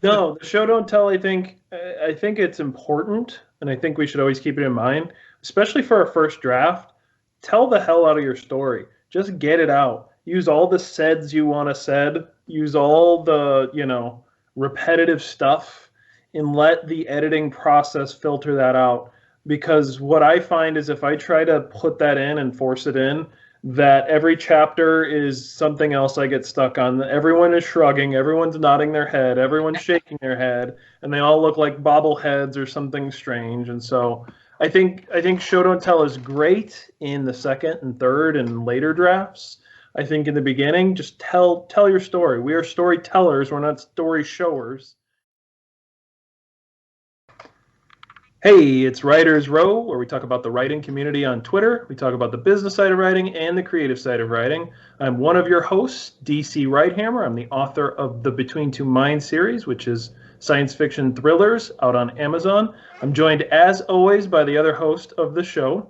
No, the show don't tell. I think it's important, and I think we should always keep it in mind, especially for our first draft. Tell the hell out of your story. Just get it out. Use all the saids you want to said. Use all the repetitive stuff, and let the editing process filter that out. Because what I find is if I try to put that in and force it in, that every chapter is something else I get stuck on. Everyone is shrugging, everyone's nodding their head, everyone's shaking their head, and they all look like bobbleheads or something strange. And so I think show don't tell is great in the second and third and later drafts. I think in the beginning, just tell your story. We are storytellers, we're not story showers. Hey, it's Writers Row, where we talk about the writing community on Twitter. We talk about the business side of writing and the creative side of writing. I'm one of your hosts, DC Wright-Hammer. I'm the author of the Between Two Minds series, which is science fiction thrillers out on Amazon. I'm joined, as always, by the other host of the show,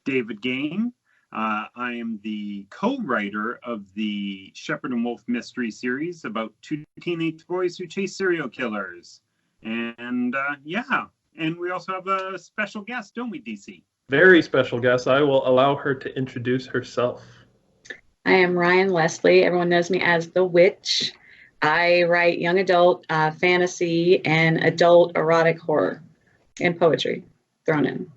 David Gane. I am the co-writer of the Shepherd and Wolf mystery series about two teenage boys who chase serial killers. And and we also have a special guest, don't we, DC? Very special guest. I will allow her to introduce herself. I am Ryen Leslie. Everyone knows me as the Witch. I write young adult fantasy and adult erotic horror and poetry thrown in.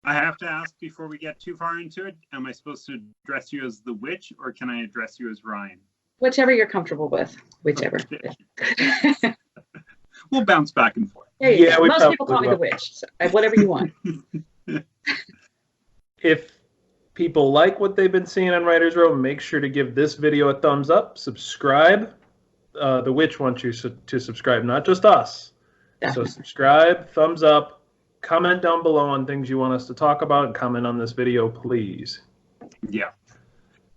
I have to ask before we get too far into it, am I supposed to address you as the Witch or can I address you as Ryen? Whichever you're comfortable with, whichever. We'll bounce back and forth. Yeah, most people call me the Witch, so whatever you want. If people like what they've been seeing on Writers Row, make sure to give this video a thumbs up, subscribe. The Witch wants you to subscribe, not just us. Definitely. So subscribe, thumbs up, comment down below on things you want us to talk about, and comment on this video, please. Yeah.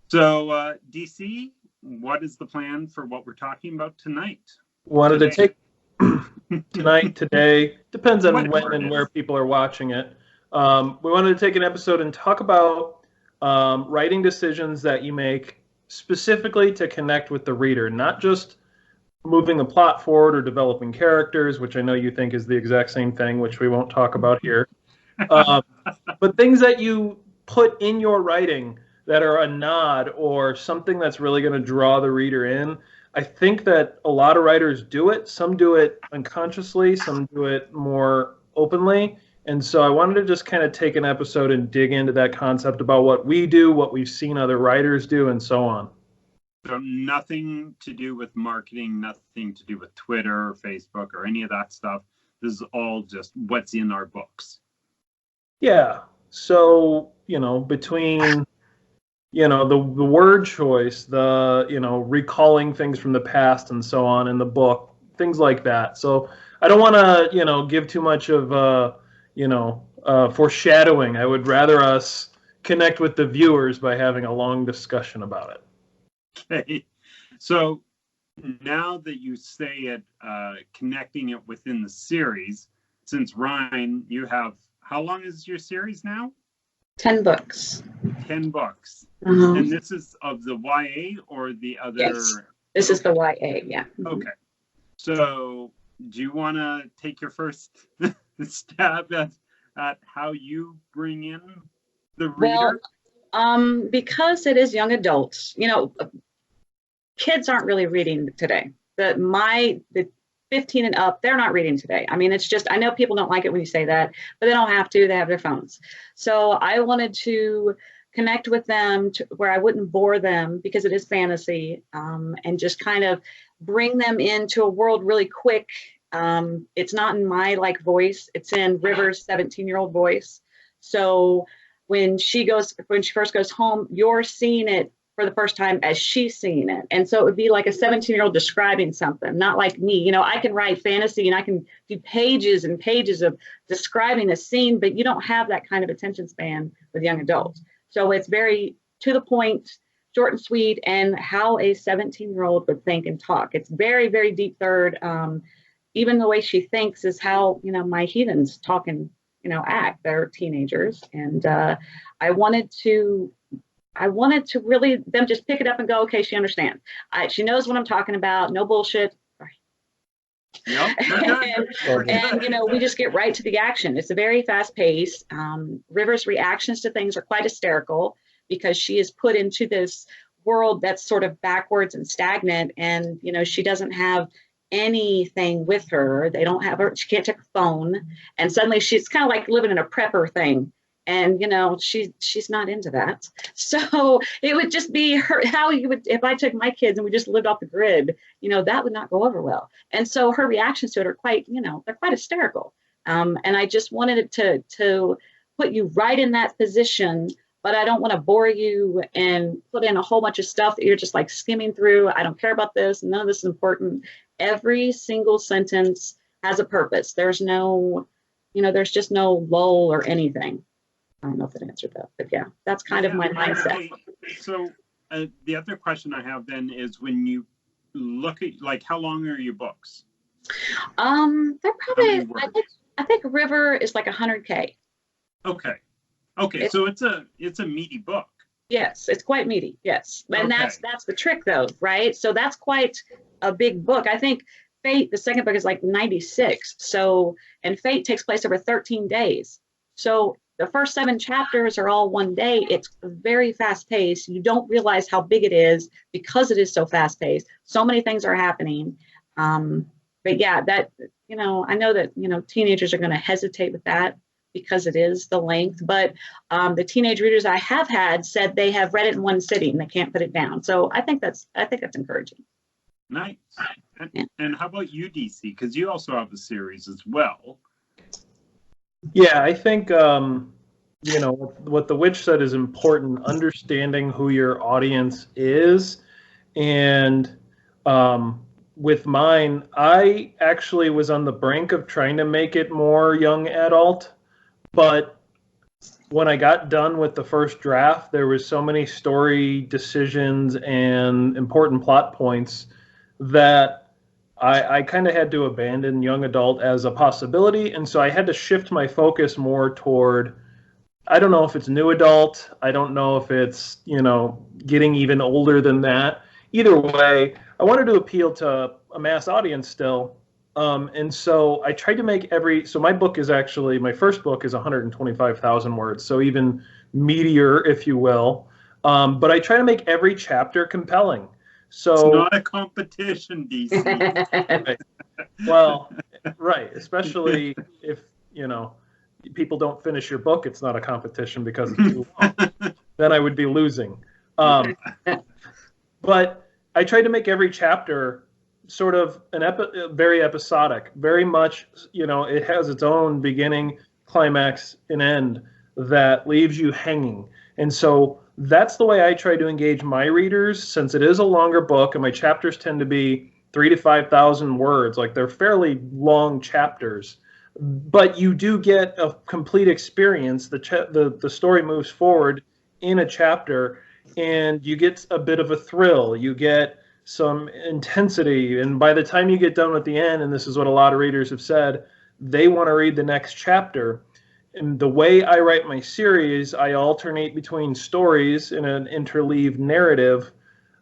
So, DC, what is the plan for what we're talking about tonight? Wanted to take today, depends on when and where people are watching it. We wanted to take an episode and talk about writing decisions that you make specifically to connect with the reader, not just moving the plot forward or developing characters, which I know you think is the exact same thing, which we won't talk about here. But things that you put in your writing that are a nod or something that's really going to draw the reader in. I think that a lot of writers do it. Some do it unconsciously, some do it more openly. And so I wanted to just kind of take an episode and dig into that concept about what we do, what we've seen other writers do, and so on. So nothing to do with marketing, nothing to do with Twitter or Facebook or any of that stuff. This is all just what's in our books. Yeah. So, between the word choice, the recalling things from the past and so on in the book, things like that. So I don't want to give too much of foreshadowing. I would rather us connect with the viewers by having a long discussion about it. Okay. So now that you say it, connecting it within the series, since Ryen, you have, how long is your series now? 10 books. 10 books. Uh-huh. And this is of the YA or the other? Yes, this is the YA, yeah. Okay. So do you want to take your first stab at how you bring in the reader? Well, because it is young adults, kids aren't really reading today. The 15 and up, they're not reading today. I mean, it's just, I know people don't like it when you say that, but they don't have to, they have their phones. So I wanted to connect with them to where I wouldn't bore them because it is fantasy, and just kind of bring them into a world really quick. It's not in my voice, it's in River's 17-year-old voice. So when she first goes home, you're seeing it for the first time as she's seeing it. And so it would be like a 17-year-old describing something, not like me. I can write fantasy and I can do pages and pages of describing a scene, but you don't have that kind of attention span with young adults. So it's very to the point, short and sweet, and how a 17-year-old would think and talk. It's very, very deep third. Even the way she thinks is how, my heathens talk and, act. They're teenagers. And I wanted to really them just pick it up and go, okay, she understands. She knows what I'm talking about. No bullshit. Yep. And you know, we just get right to the action. It's a very fast pace. River's reactions to things are quite hysterical because she is put into this world that's sort of backwards and stagnant, and you know, she doesn't have anything with her. They don't have her, she can't check her phone, and suddenly she's kind of like living in a prepper thing. And you know, she's not into that. So it would just be her, how you would, if I took my kids and we just lived off the grid, you know, that would not go over well. And so her reactions to it are quite, you know, they're quite hysterical. And I just wanted it to put you right in that position, but I don't want to bore you and put in a whole bunch of stuff that you're just like skimming through. I don't care about this. None of this is important. Every single sentence has a purpose. There's no, you know, there's just no lull or anything. I don't know if that answered that, but yeah, that's kind of my mindset. Okay. So the other question I have then is, when you look at, like, how long are your books? They're probably, I think River is like 100K. Okay. Okay. So it's a meaty book. Yes, it's quite meaty. Yes. And that's the trick though, right? So that's quite a big book. I think Fate, the second book, is like 96. So, and Fate takes place over 13 days. So the first 7 chapters are all one day. It's very fast paced. You don't realize how big it is because it is so fast paced. So many things are happening. But yeah, that, you know, I know that, you know, teenagers are going to hesitate with that because it is the length, but the teenage readers I have had said they have read it in one sitting and they can't put it down. So I think that's encouraging. Nice. And how about you, DC? Because you also have a series as well. Yeah, I think, you know, what the witch said is important, understanding who your audience is. And with mine, I actually was on the brink of trying to make it more young adult. But when I got done with the first draft, there was so many story decisions and important plot points that I kind of had to abandon young adult as a possibility, and so I had to shift my focus more toward, I don't know if it's new adult, I don't know if it's, you know, getting even older than that. Either way, I wanted to appeal to a mass audience still, and so I tried to make so my book is actually, my first book is 125,000 words, so even meatier, if you will, but I try to make every chapter compelling. So it's not a competition, DC. Right. Well, right. Especially if, you know, people don't finish your book, it's not a competition because it's too long. Then I would be losing. But I tried to make every chapter sort of very episodic, very much, you know, it has its own beginning, climax, and end that leaves you hanging. And so that's the way I try to engage my readers, since it is a longer book and my chapters tend to be 3,000 to 5,000 words. Like, they're fairly long chapters, but you do get a complete experience. The story moves forward in a chapter and you get a bit of a thrill. You get some intensity. And by the time you get done with the end, and this is what a lot of readers have said, they want to read the next chapter. And the way I write my series, I alternate between stories in an interleaved narrative.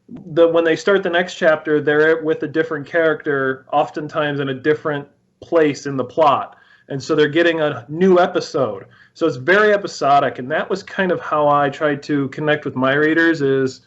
When they start the next chapter, they're with a different character, oftentimes in a different place in the plot. And so they're getting a new episode. So it's very episodic. And that was kind of how I tried to connect with my readers, is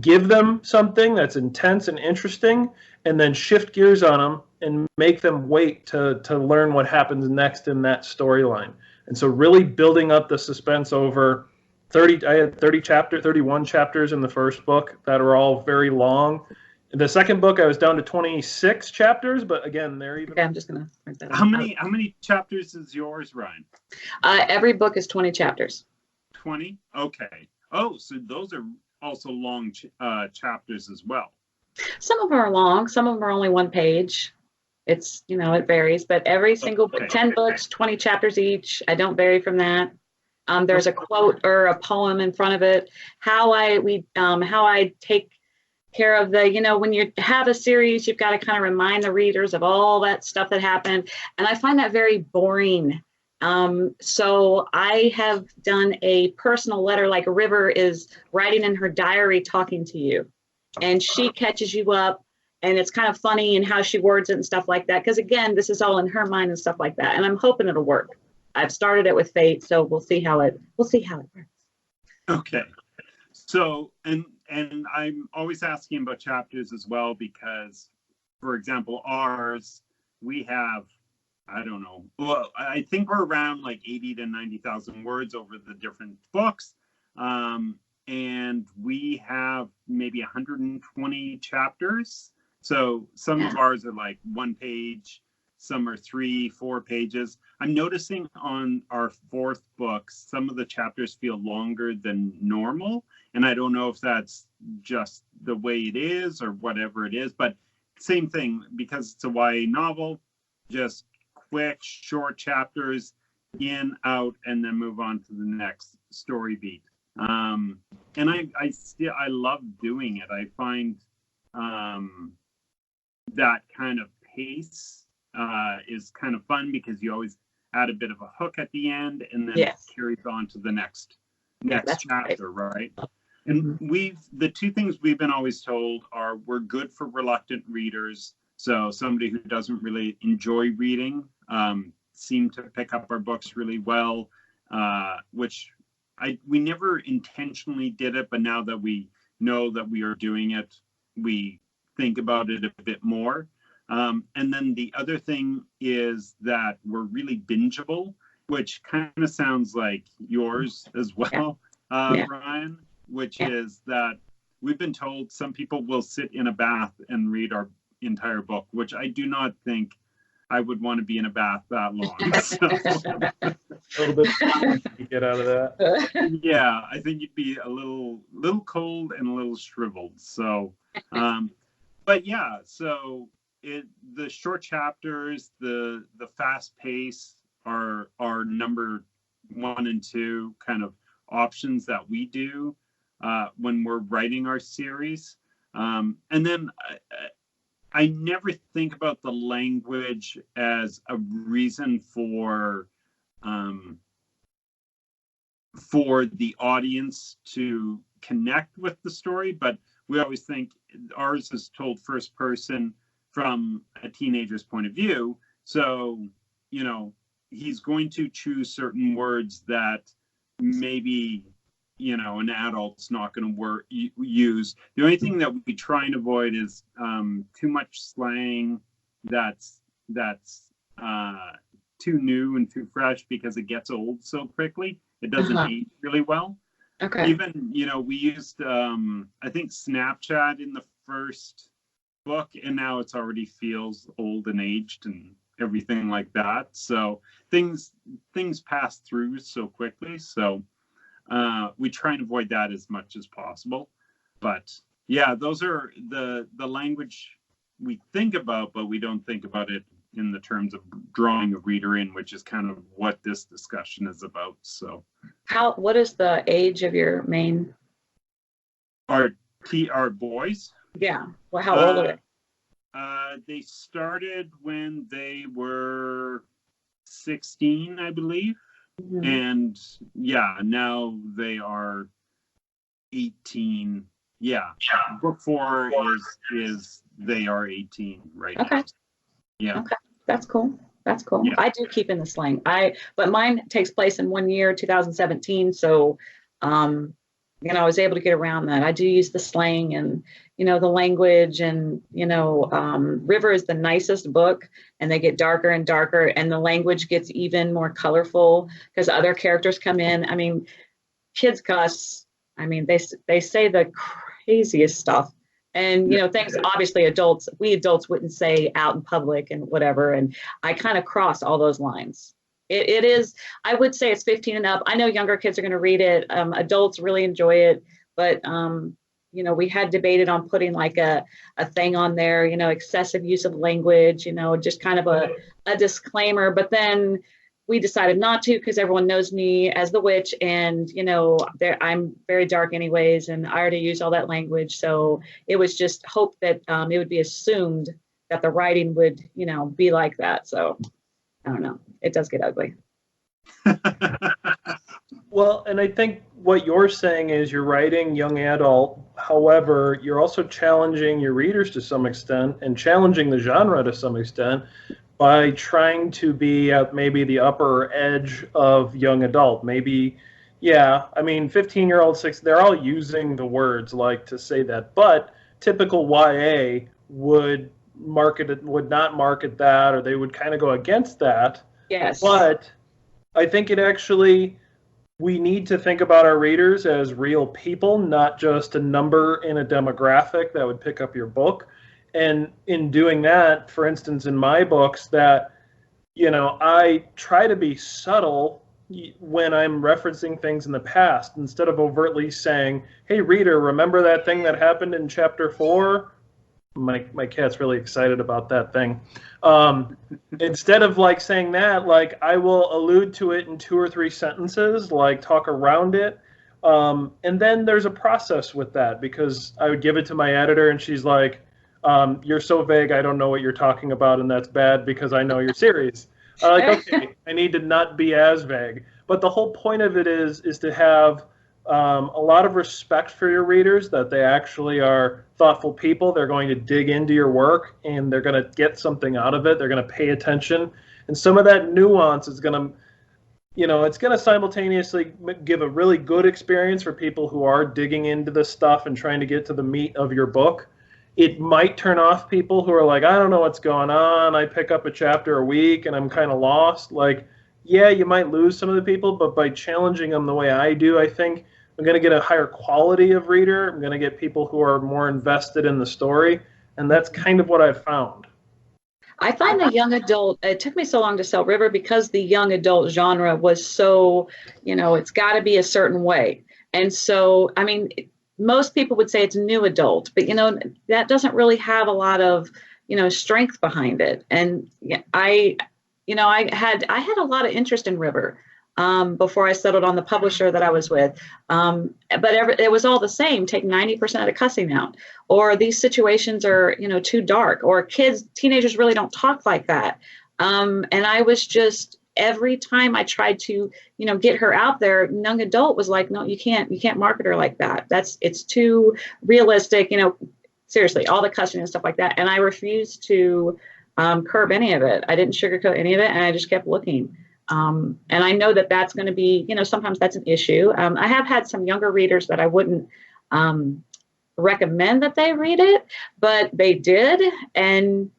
give them something that's intense and interesting, and then shift gears on them and make them wait to learn what happens next in that storyline. And so really building up the suspense over I had 31 chapters in the first book that are all very long. In the second book, I was down to 26 chapters, but again, they're even. Okay, I'm just gonna write that. How many chapters is yours, Ryen? Every book is 20 chapters. 20? Okay. Oh, so those are also long chapters as well. Some of them are long. Some of them are only one page. It's, you know, it varies, but every single book, 10 books, 20 chapters each. I don't vary from that. There's a quote or a poem in front of it. How I take care of the, you know, when you have a series, you've got to kind of remind the readers of all that stuff that happened. And I find that very boring. So I have done a personal letter, like River is writing in her diary, talking to you, and she catches you up and it's kind of funny and how she words it and stuff like that. Because again, this is all in her mind and stuff like that. And I'm hoping it'll work. I've started it with Fate, so we'll see how it works. Okay. So, and I'm always asking about chapters as well, because, for example, ours, we have, I don't know, well, I think we're around like 80 to 90,000 words over the different books. And we have maybe 120 chapters. So some of ours are like 1 page, some are 3-4 pages. I'm noticing on our 4th book, some of the chapters feel longer than normal. And I don't know if that's just the way it is or whatever it is, but same thing, because it's a YA novel, just quick, short chapters, in, out, and then move on to the next story beat. And I love doing it. I find that kind of pace is kind of fun, because you always add a bit of a hook at the end, and then it carries on to the next chapter, right? And the 2 things we've been always told are, we're good for reluctant readers. So somebody who doesn't really enjoy reading seem to pick up our books really well, which we never intentionally did it, but now that we know that we are doing it, we think about it a bit more. And then the other thing is that we're really bingeable, which kind of sounds like yours as well, Ryen, which is that we've been told some people will sit in a bath and read our entire book, which I do not think I would want to be in a bath that long. So. A little bit to get out of that. Yeah, I think you'd be a little cold and a little shriveled. So, but yeah, so the short chapters, the fast pace are number 1 and 2 kind of options that we do when we're writing our series. And then I never think about the language as a reason for the audience to connect with the story, but we always think ours is told first person from a teenager's point of view. So, you know, he's going to choose certain words that maybe, you know, an adult's not going to use. The only thing that we try and avoid is too much slang that's too new and too fresh, because it gets old so quickly. It doesn't age really well. Okay. Even, you know, we used I think Snapchat in the first book, and now it's already feels old and aged and everything like that. So things pass through so quickly. So we try and avoid that as much as possible. But yeah, those are the language we think about, but we don't think about it in the terms of drawing a reader in, which is kind of what this discussion is about. So what is the age of your main? Our boys? Yeah. Well, how old are they? They started when they were 16, I believe. Mm-hmm. And yeah, now they are 18. Yeah. Book 4 is they are 18 right now. Yeah. Okay. That's cool. Yeah. I do keep in the slang. But mine takes place in 1 year, 2017. So, you know, I was able to get around that. I do use the slang and, you know, the language, and, you know, River is the nicest book, and they get darker and darker, and the language gets even more colorful because other characters come in. I mean, kids cuss. I mean, they say the craziest stuff. And, you know, things obviously we adults wouldn't say out in public and whatever. And I kind of cross all those lines. It is, I would say it's 15 and up. I know younger kids are going to read it. Adults really enjoy it. But, you know, we had debated on putting like a thing on there, you know, excessive use of language, you know, just kind of a disclaimer. But then we decided not to, because everyone knows me as the witch, and, you know, I'm very dark anyways, and I already use all that language. So it was just hope that it would be assumed that the writing would, you know, be like that. So I don't know. It does get ugly. Well, and I think what you're saying is you're writing young adult. However, you're also challenging your readers to some extent and challenging the genre to some extent by trying to be at maybe the upper edge of young adult. Maybe, yeah, I mean, 15-year-old, they're all using the words like to say that, but typical YA would not market that, or they would kind of go against that. Yes. But I think we need to think about our readers as real people, not just a number in a demographic that would pick up your book. And in doing that, for instance, in my books, that, I try to be subtle when I'm referencing things in the past, instead of overtly saying, hey, reader, remember that thing that happened in chapter 4? My cat's really excited about that thing. Instead of like saying that, like I will allude to it in 2 or 3 sentences, like talk around it. And then there's a process with that, because I would give it to my editor and she's like, you're so vague, I don't know what you're talking about, and that's bad because I know your series. Like, okay, I need to not be as vague. But the whole point of it is to have a lot of respect for your readers, that they actually are thoughtful people. They're going to dig into your work and they're going to get something out of it. They're going to pay attention. And some of that nuance is going to, it's going to simultaneously give a really good experience for people who are digging into this stuff and trying to get to the meat of your book. It might turn off people who are like, I don't know what's going on. I pick up a chapter a week and I'm kind of lost. Like, yeah, you might lose some of the people, but by challenging them the way I do, I think I'm going to get a higher quality of reader. I'm going to get people who are more invested in the story. And that's kind of what I've found. I find the young adult, it took me so long to sell River because the young adult genre was so, it's got to be a certain way. And so, I mean, most people would say it's new adult, but, that doesn't really have a lot of, strength behind it. And I had a lot of interest in River before I settled on the publisher that I was with. But it was all the same. Take 90% of the cussing out, or these situations are, too dark, or teenagers really don't talk like that. And I was just, every time I tried to, get her out there, young adult was like, no, you can't market her like that. It's too realistic, seriously, all the cussing and stuff like that. And I refused to curb any of it. I didn't sugarcoat any of it. And I just kept looking. And I know that that's going to be, sometimes that's an issue. I have had some younger readers that I wouldn't recommend that they read it, but they did. And,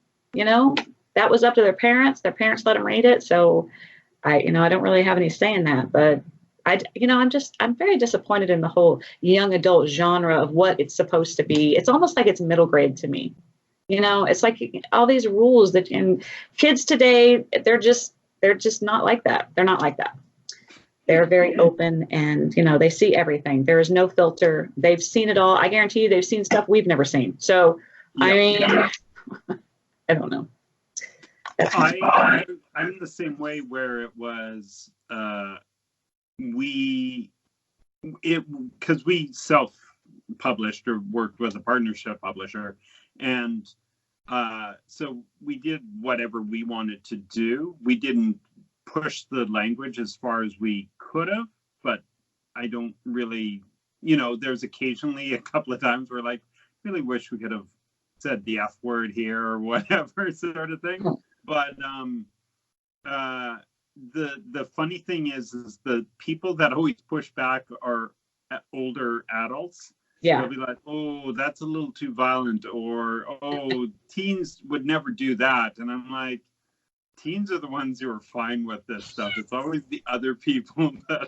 that was up to their parents. Their parents let them read it. So I don't really have any say in that, but I'm very disappointed in the whole young adult genre of what it's supposed to be. It's almost like it's middle grade to me. It's like all these rules and kids today, they're just not like that. They're not like that. They're very open and, they see everything. There is no filter. They've seen it all. I guarantee you they've seen stuff we've never seen. So, yeah. I mean, I don't know. I'm the same way, where it was, because we self-published or worked with a partnership publisher. And so we did whatever we wanted to do. We didn't push the language as far as we could have, but I don't really, there's occasionally a couple of times where like, really wish we could have said the F word here or whatever sort of thing. But the funny thing is the people that always push back are older adults. Yeah. They'll be like, oh, that's a little too violent, or, oh, teens would never do that. And I'm like, teens are the ones who are fine with this stuff. It's always the other people that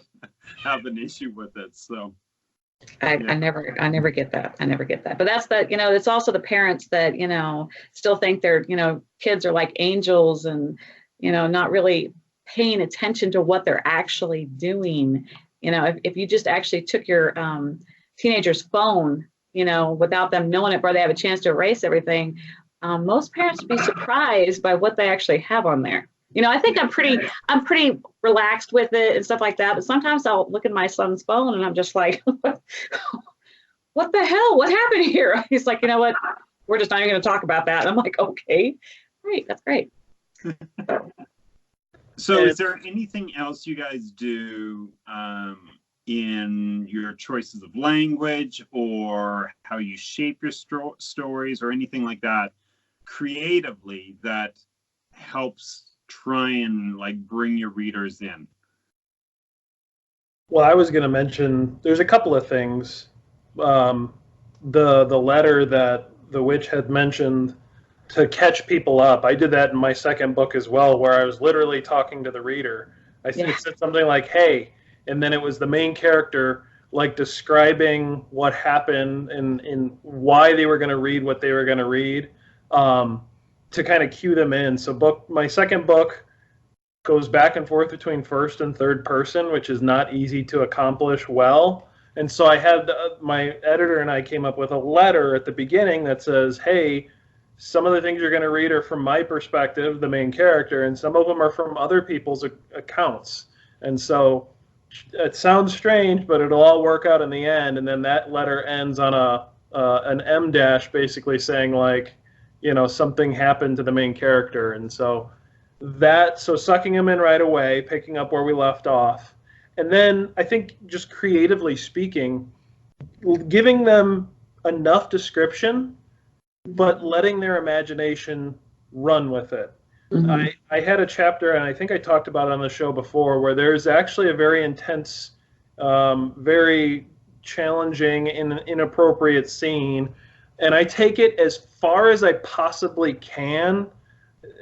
have an issue with it. So I never get that. I never get that. But that's it's also the parents that, still think their, kids are like angels and, not really paying attention to what they're actually doing. If you just actually took your teenager's phone, without them knowing it, where they have a chance to erase everything, most parents would be surprised by what they actually have on there. I think I'm pretty relaxed with it and stuff like that. But sometimes I'll look at my son's phone and I'm just like, what the hell? What happened here? He's like, you know what? We're just not even going to talk about that. And I'm like, okay, great. That's great. So is there anything else you guys do in your choices of language or how you shape your stories or anything like that creatively that helps try and like bring your readers in? Well, I was going to mention there's a couple of things. The letter that the witch had mentioned to catch people up. I did that in my second book as well, where I was literally talking to the reader. It said something like, "Hey," and then it was the main character like describing what happened and why they were going to read what they were going to read, to kind of cue them in. So my second book goes back and forth between first and third person, which is not easy to accomplish well. And so I had my editor and I came up with a letter at the beginning that says, "Hey, some of the things you're going to read are from my perspective, the main character, and some of them are from other people's accounts." And so it sounds strange, but it'll all work out in the end. And then that letter ends on an M dash, basically saying like, something happened to the main character. And so sucking them in right away, picking up where we left off. And then I think just creatively speaking, giving them enough description, but letting their imagination run with it. Mm-hmm. I had a chapter, and I think I talked about it on the show before, where there's actually a very intense, very challenging and inappropriate scene. And I take it as far as I possibly can.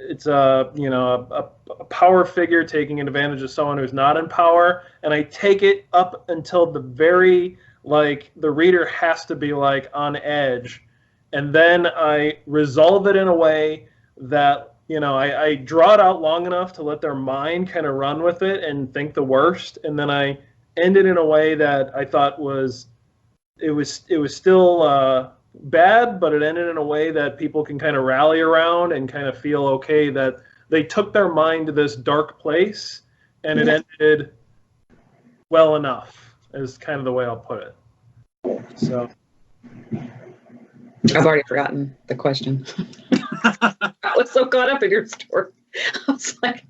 It's a power figure taking advantage of someone who's not in power, and I take it up until the very, like, the reader has to be like on edge, and then I resolve it in a way that I draw it out long enough to let their mind kind of run with it and think the worst, and then I end it in a way that I thought was still bad, but it ended in a way that people can kind of rally around and kind of feel okay that they took their mind to this dark place, and it ended well enough, is kind of the way I'll put it. So I've already forgotten the question. I was so caught up in your story. I was like,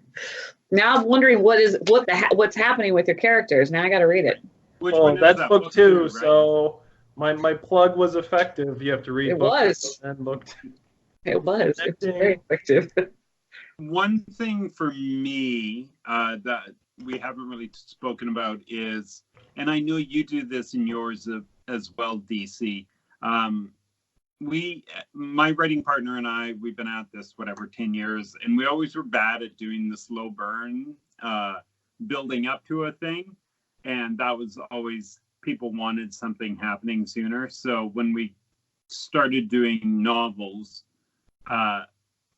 now I'm wondering what's happening with your characters. Now I got to read it. Well, that's book 2, right? So my plug was effective. You have to read book 2 and book 2. It was. It's very effective. One thing for me that we haven't really spoken about is, and I know you do this in yours as well, DC. My writing partner and I, we've been at this 10 years, and we always were bad at doing the slow burn, building up to a thing, and that was always, people wanted something happening sooner. So when we started doing novels, I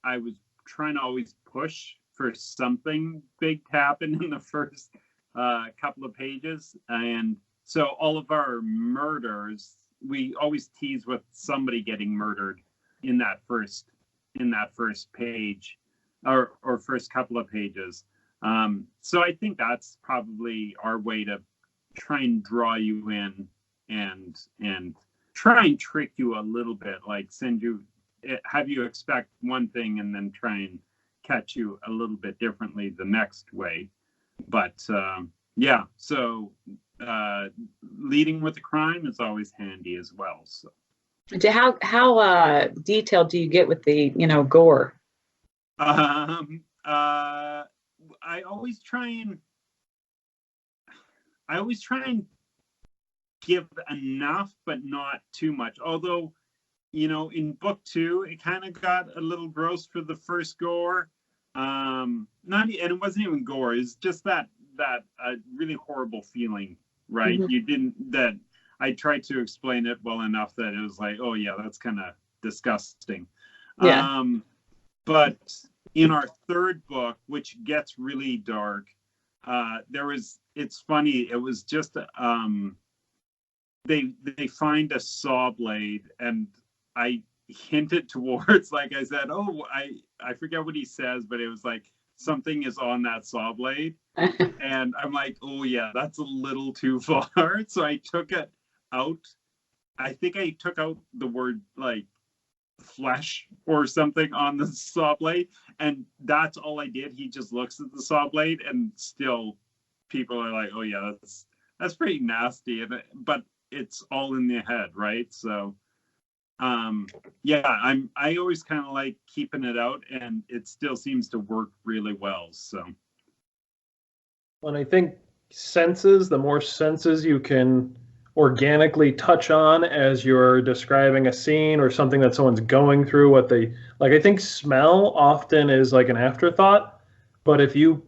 was trying to always push for something big to happen in the first couple of pages, and so all of our murders, we always tease with somebody getting murdered in that first page or first couple of pages. So I think that's probably our way to try and draw you in and try and trick you a little bit, like have you expect one thing and then try and catch you a little bit differently the next way. But so leading with the crime is always handy as well. So how detailed do you get with the gore? I always try and give enough, but not too much. Although, in book 2, it kind of got a little gross for the first gore. And it wasn't even gore. It's just that really horrible feeling, right? Mm-hmm. I tried to explain it well enough that it was like, oh yeah, that's kind of disgusting. Yeah. But in our third book, which gets really dark, it's funny, it was just they find a saw blade, and I hinted towards, like I said, I forget what he says, but it was like, something is on that saw blade. And I'm like, oh yeah, that's a little too far. So I took it out. I think I took out the word like flesh or something on the saw blade, and that's all I did. He just looks at the saw blade, and still people are like, oh yeah, that's pretty nasty. But it's all in the head, right? So, yeah, I always kind of like keeping it out, and it still seems to work really well. So, And I think senses, the more senses you can organically touch on as you're describing a scene or something that someone's going through, what they like, I think smell often is like an afterthought, but if you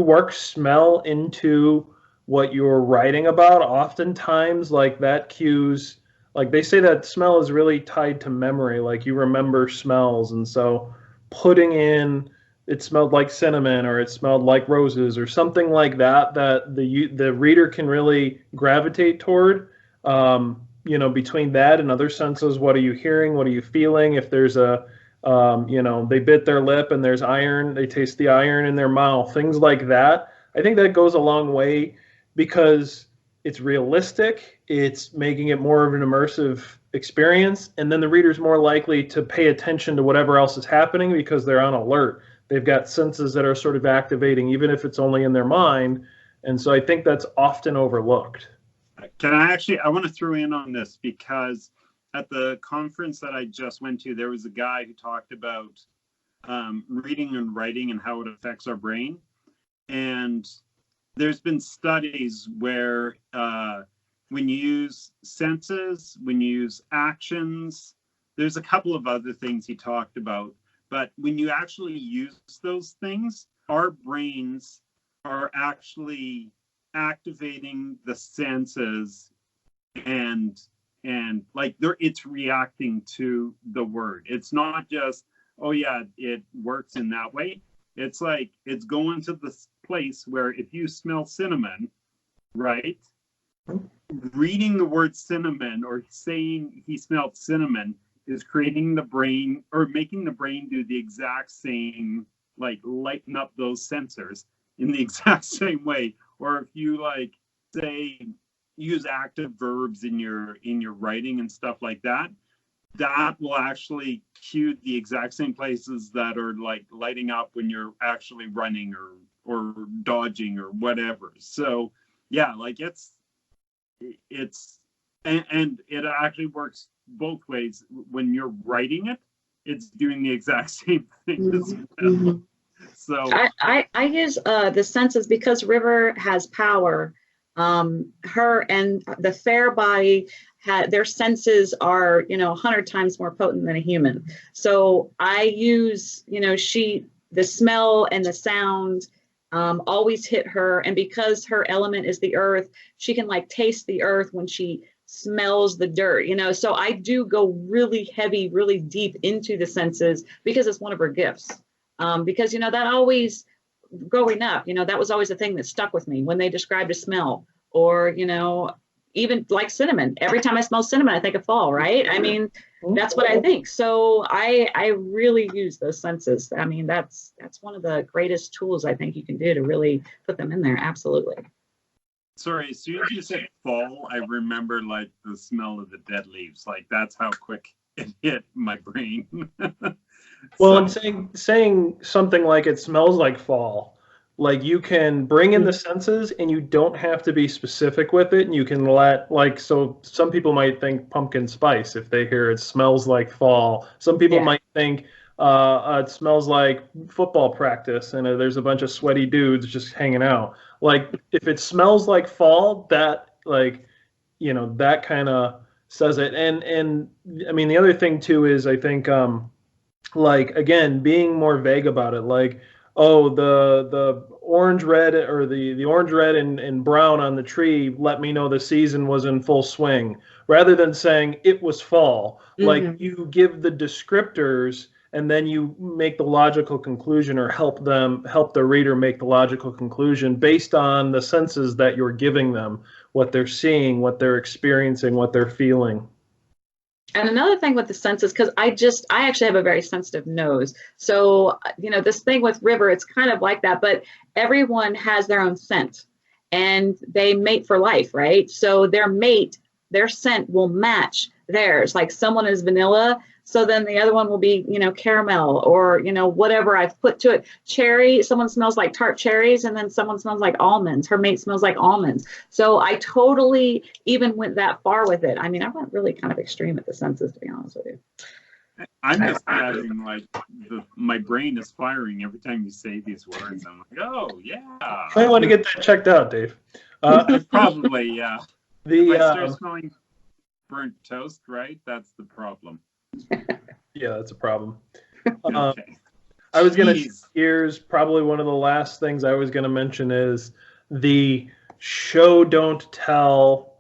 work smell into what you're writing about, oftentimes like that cues, like they say that smell is really tied to memory, like you remember smells, and so putting in it smelled like cinnamon or it smelled like roses or something like that that the reader can really gravitate toward. Between that and other senses, what are you hearing, what are you feeling? If there's a they bit their lip and there's iron, they taste the iron in their mouth, things like that. I think that goes a long way because it's realistic, it's making it more of an immersive experience, and then the reader's more likely to pay attention to whatever else is happening because they're on alert. They've got senses that are sort of activating, even if it's only in their mind. And so I think that's often overlooked. I want to throw in on this because at the conference that I just went to, there was a guy who talked about reading and writing and how it affects our brain. And there's been studies where when you use senses, when you use actions, there's a couple of other things he talked about. But when you actually use those things, our brains are actually activating the senses and like it's reacting to the word. It's not just, oh yeah, it works in that way. It's like it's going to this place where if you smell cinnamon, right? Reading the word cinnamon or saying he smelled cinnamon is creating the brain or making the brain do the exact same, like lighten up those sensors in the exact same way. Or if you like say use active verbs in your writing and stuff like that, that will actually cue the exact same places that are like lighting up when you're actually running or dodging or whatever. So yeah, like it's and it actually works both ways. When you're writing it, it's doing the exact same thing as well. Mm-hmm. So I use the senses because River has power. Her and the fair body their senses are 100 times more potent than a human. So I use the smell and the sound always hit her, and because her element is the earth, she can like taste the earth when she smells the dirt. So I do go really heavy, really deep into the senses because it's one of her gifts. Because that always, growing up, that was always a thing that stuck with me when they described a smell, or even like cinnamon. Every time I smell cinnamon, I think of fall, right? I mean, that's what I think. So I really use those senses. I mean, that's one of the greatest tools I think you can do to really put them in there. Absolutely. Sorry, as soon as you said fall, I remember like the smell of the dead leaves. Like that's how quick it hit my brain. Well, and saying something like it smells like fall, like you can bring in the senses and you don't have to be specific with it, and you can so some people might think pumpkin spice if they hear it smells like fall. Some people might think it smells like football practice and there's a bunch of sweaty dudes just hanging out. Like if it smells like fall, that that kind of says it. And I mean the other thing too is I think again being more vague about it, like the orange red or the orange red and brown on the tree let me know the season was in full swing, rather than saying it was fall. Like you give the descriptors and then you make the logical conclusion, or help the reader make the logical conclusion based on the senses that you're giving them, what they're seeing, what they're experiencing, what they're feeling. And another thing with the senses, because I actually have a very sensitive nose. So, this thing with River, it's kind of like that, but everyone has their own scent and they mate for life, right? So their scent will match theirs. Like someone is vanilla, So then the other one will be, caramel, or, whatever I've put to it. Cherry, someone smells like tart cherries, and then someone smells like almonds. Her mate smells like almonds. So I totally even went that far with it. I mean, I went really kind of extreme at the senses, to be honest with you. I'm just having my brain is firing every time you say these words. I'm like, oh yeah. I want to get that checked out, Dave. Probably, yeah. If I start smelling burnt toast, right? That's the problem. Yeah, that's a problem. Okay. I was going to, here's probably one of the last things I was going to mention is the show don't tell,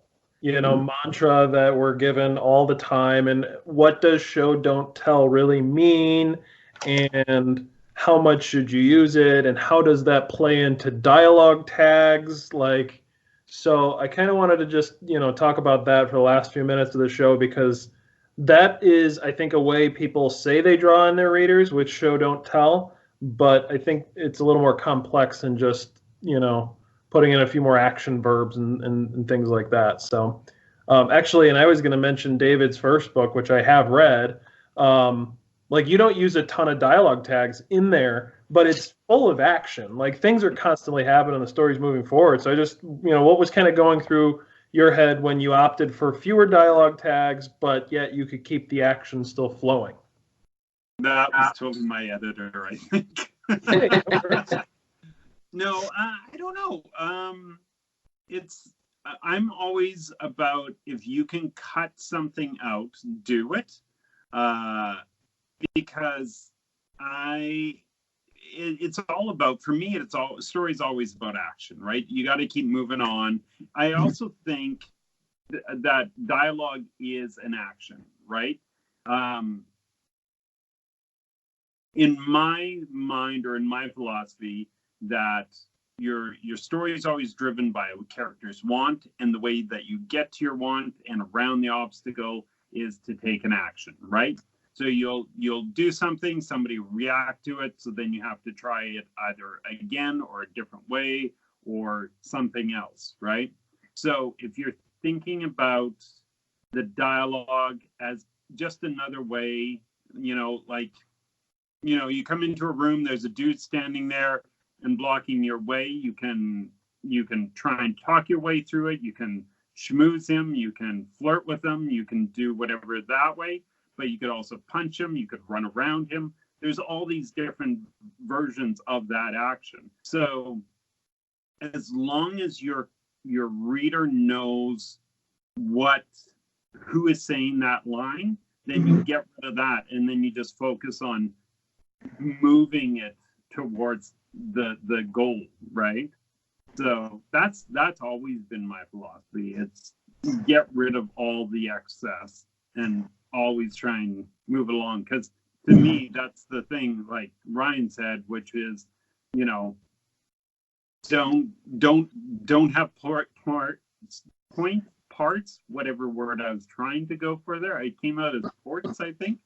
mantra that we're given all the time. And what does show don't tell really mean? And how much should you use it? And how does that play into dialogue tags? So I kind of wanted to just, talk about that for the last few minutes of the show, because that is, I think, a way people say they draw in their readers, which show don't tell. But I think it's a little more complex than just, putting in a few more action verbs and things like that. So actually, and I was going to mention David's first book, which I have read. You don't use a ton of dialogue tags in there, but it's full of action. Things are constantly happening, the story's moving forward. So I just, what was kind of going through your head when you opted for fewer dialogue tags, but yet you could keep the action still flowing? That was totally my editor, I think. No, I don't know. I'm always about, if you can cut something out, do it. Because it's all about, for me, story's always about action, right? You got to keep moving on. I also think that dialogue is an action, right? In my mind, or in my philosophy, that your story is always driven by what characters want, and the way that you get to your want and around the obstacle is to take an action, right? So you'll do something, somebody react to it, so then you have to try it either again or a different way or something else, right? So if you're thinking about the dialogue as just another way, you come into a room, there's a dude standing there and blocking your way, you can try and talk your way through it, you can schmooze him, you can flirt with him, you can do whatever that way. But you could also punch him, you could run around him. There's all these different versions of that action. So as long as your reader knows who is saying that line, then you get rid of that, and then you just focus on moving it towards the goal, right? So that's always been my philosophy. It's get rid of all the excess and always try and move along, because to me that's the thing, like Ryan said, which is, don't have parts, whatever word I was trying to go for there, I came out as ports, I think.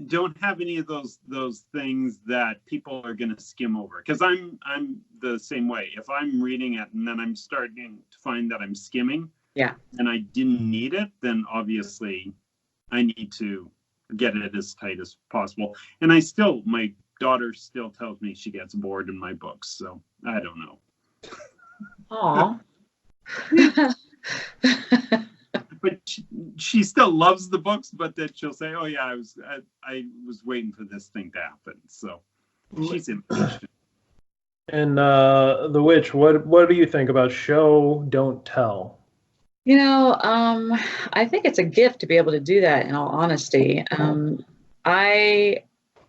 Don't have any of those things that people are going to skim over, because I'm the same way. If I'm reading it and then I'm starting to find that I'm skimming, and I didn't need it, then obviously I need to get it as tight as possible. And my daughter still tells me she gets bored in my books, so I don't know. Aw. But she still loves the books, but then she'll say, oh yeah, I was waiting for this thing to happen. So she's impatient. And The Witch, what do you think about show don't tell? I think it's a gift to be able to do that, in all honesty. I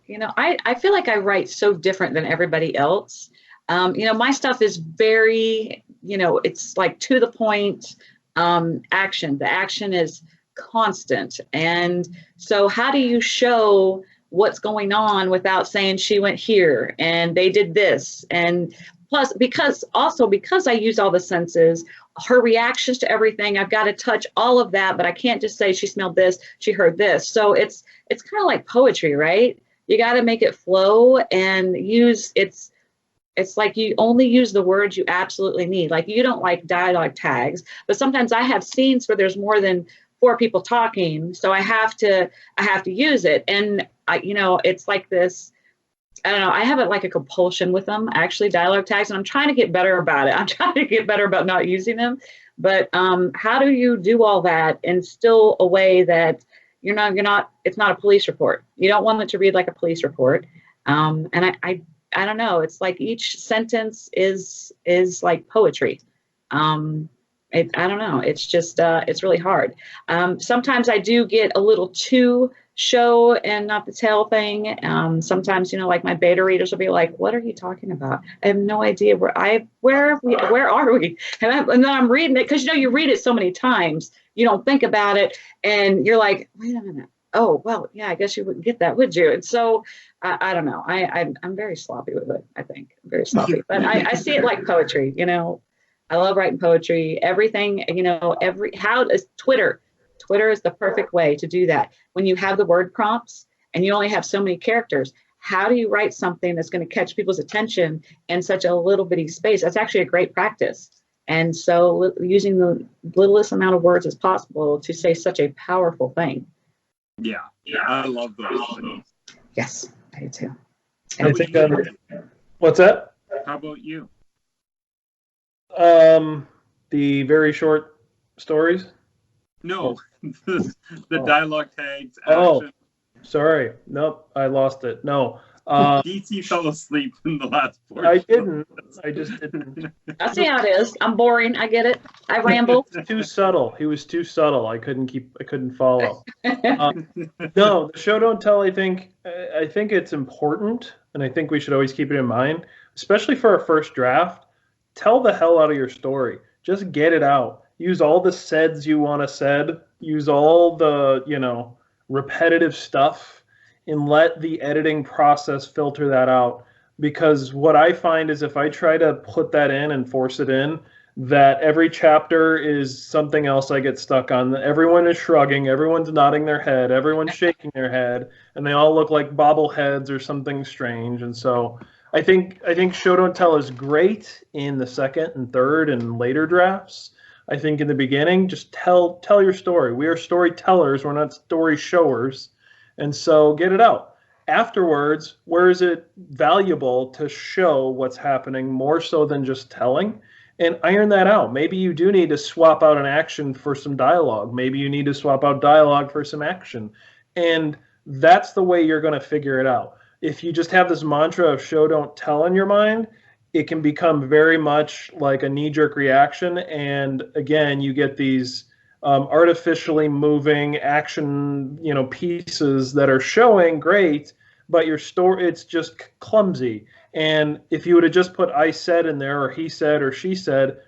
feel like I write so different than everybody else. My stuff is very, it's like to the point, action. The action is constant. And so how do you show what's going on without saying she went here and they did this? And plus, because I use all the senses, her reactions to everything, I've got to touch all of that, but I can't just say she smelled this, she heard this. So it's kind of like poetry, right? You got to make it flow and it's like you only use the words you absolutely need. Like, you don't like dialogue tags, but sometimes I have scenes where there's more than four people talking, so I have to use it. And it's like this. I don't know. I have like a compulsion with them, actually, dialogue tags, and I'm trying to get better about it. I'm trying to get better about not using them. But how do you do all that in still a way that it's not a police report. You don't want it to read like a police report. And I don't know. It's like each sentence is like poetry. I don't know. It's just, it's really hard. Sometimes I do get a little too show and not the tell thing. Sometimes, like my beta readers will be like, what are you talking about? I have no idea where are we? And then I'm reading it because, you read it so many times, you don't think about it and you're like, wait a minute. Oh, well, yeah, I guess you wouldn't get that, would you? And so I don't know. I'm very sloppy with it. I think I'm very sloppy, but I see it like poetry, I love writing poetry, everything, how does Twitter is the perfect way to do that. When you have the word prompts and you only have so many characters, how do you write something that's going to catch people's attention in such a little bitty space? That's actually a great practice. And so using the littlest amount of words as possible to say such a powerful thing. Yeah, I love those things. Yes, I do too. I think, what's that? How about you? The very short stories? No, the dialogue tags. Oh, Action. sorry. Nope, I lost it. No. DC fell asleep in the last portion. I didn't. I just didn't. I see how it is. I'm boring. I get it. I ramble. Too subtle. He was too subtle. I couldn't follow. No, the show don't tell. I think it's important, and I think we should always keep it in mind, especially for our first draft. Tell the hell out of your story. Just get it out. Use all the saids you want to said. Use all the repetitive stuff. And let the editing process filter that out. Because what I find is if I try to put that in and force it in, that every chapter is something else I get stuck on. Everyone is shrugging, everyone's nodding their head, everyone's shaking their head, and they all look like bobbleheads or something strange. And so I think Show Don't Tell is great in the second and third and later drafts. I think in the beginning, just tell your story. We are storytellers, we're not story showers. And so get it out. Afterwards, where is it valuable to show what's happening more so than just telling? And iron that out. Maybe you do need to swap out an action for some dialogue. Maybe you need to swap out dialogue for some action. And that's the way you're going to figure it out. If you just have this mantra of show, don't tell in your mind, it can become very much like a knee-jerk reaction. And again, you get these artificially moving action, pieces that are showing great, but your story, it's just clumsy. And if you would have just put I said in there, or he said, or she said,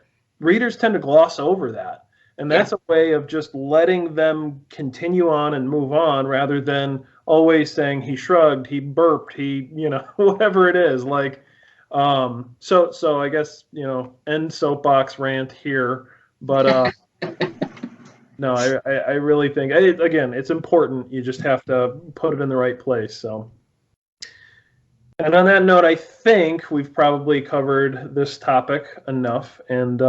readers tend to gloss over that. And that's a way of just letting them continue on and move on rather than always saying he shrugged, he burped, he, whatever it is. Like, so I guess, end soapbox rant here, but, no, I really think, again, it's important. You just have to put it in the right place. So, and on that note, I think we've probably covered this topic enough, and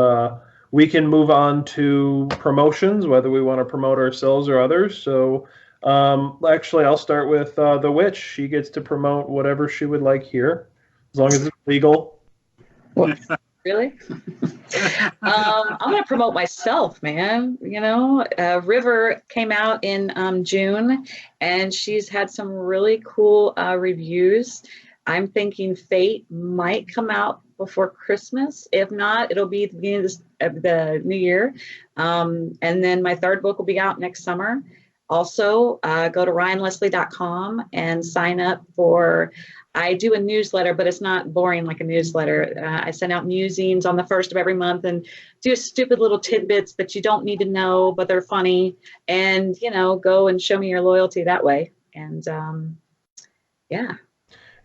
we can move on to promotions, whether we want to promote ourselves or others. So, actually, I'll start with the witch. She gets to promote whatever she would like here, as long as it's legal. Really? I'm going to promote myself, man. River came out in June, and she's had some really cool reviews. I'm thinking Fate might come out before Christmas. If not, it'll be at the beginning of the new year. And then my third book will be out next summer. Also, go to ryanleslie.com and sign up for, I do a newsletter, but it's not boring like a newsletter. I send out musings on the first of every month and do stupid little tidbits that you don't need to know, but they're funny. And, go and show me your loyalty that way. And yeah.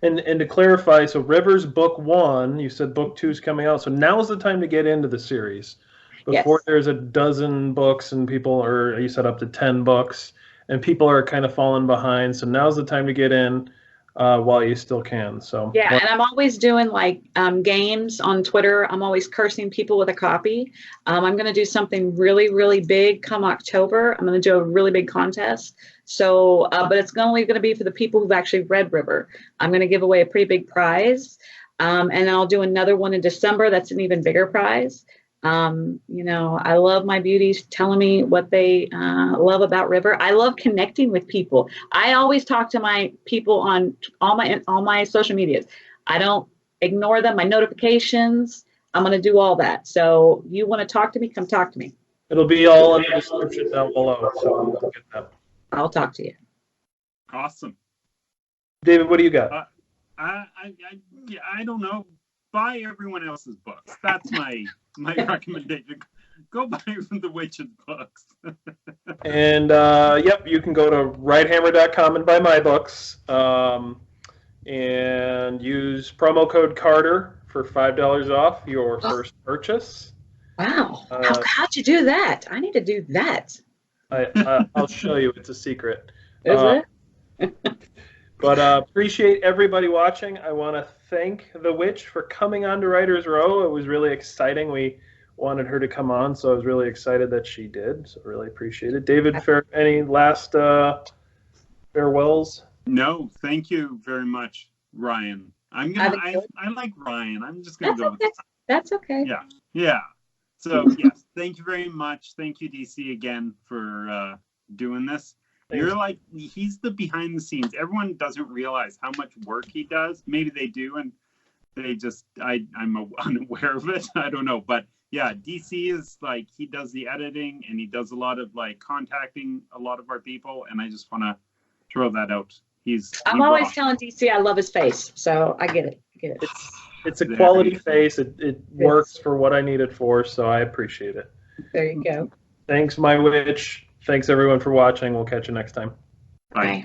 And to clarify, so River's book 1, you said book 2 is coming out. So now is the time to get into the series. Before there's a dozen books and people you said up to 10 books and people are kind of falling behind. So now's the time to get in. while you still can. So yeah, and I'm always doing like games on Twitter. I'm always cursing people with a copy. I'm going to do something really, really big come October. I'm going to do a really big contest. So, but it's only going to be for the people who've actually read River. I'm going to give away a pretty big prize. And then I'll do another one in December. That's an even bigger prize. You know, I love my beauties telling me what they love about River. I love connecting with people. I always talk to my people on all my social medias. I don't ignore them, my notifications. I'm going to do all that. So you want to talk to me, come talk to me. it'll be all in the description down below. So we'll get that. I'll talk to you. Awesome. David, what do you got? I don't know. Buy everyone else's books. That's my recommendation. Go buy the witch's books. And yep, you can go to Wright-Hammer.com and buy my books. And use promo code Carter for $5 off your first purchase. Wow. How'd you do that? I need to do that. I'll show you. It's a secret. Is it? But appreciate everybody watching. I want to thank the witch for coming on to Writer's Row. It was really exciting. We wanted her to come on, so I was really excited that she did. So really appreciate it. David, any last farewells? No, thank you very much, Ryen. I like Ryen. I'm just gonna go with that. That's okay. Yeah. So yes, thank you very much. Thank you, DC, again for doing this. You're like, he's the behind the scenes. Everyone doesn't realize how much work he does. Maybe they do, and they just, I'm unaware of it. I don't know. But yeah, DC is like, he does the editing and he does a lot of like contacting a lot of our people. And I just want to throw that out. I'm always telling DC I love his face. So I get it. It's a quality face. It works for what I need it for. So I appreciate it. There you go. Thanks, my witch. Thanks, everyone, for watching. We'll catch you next time. Bye.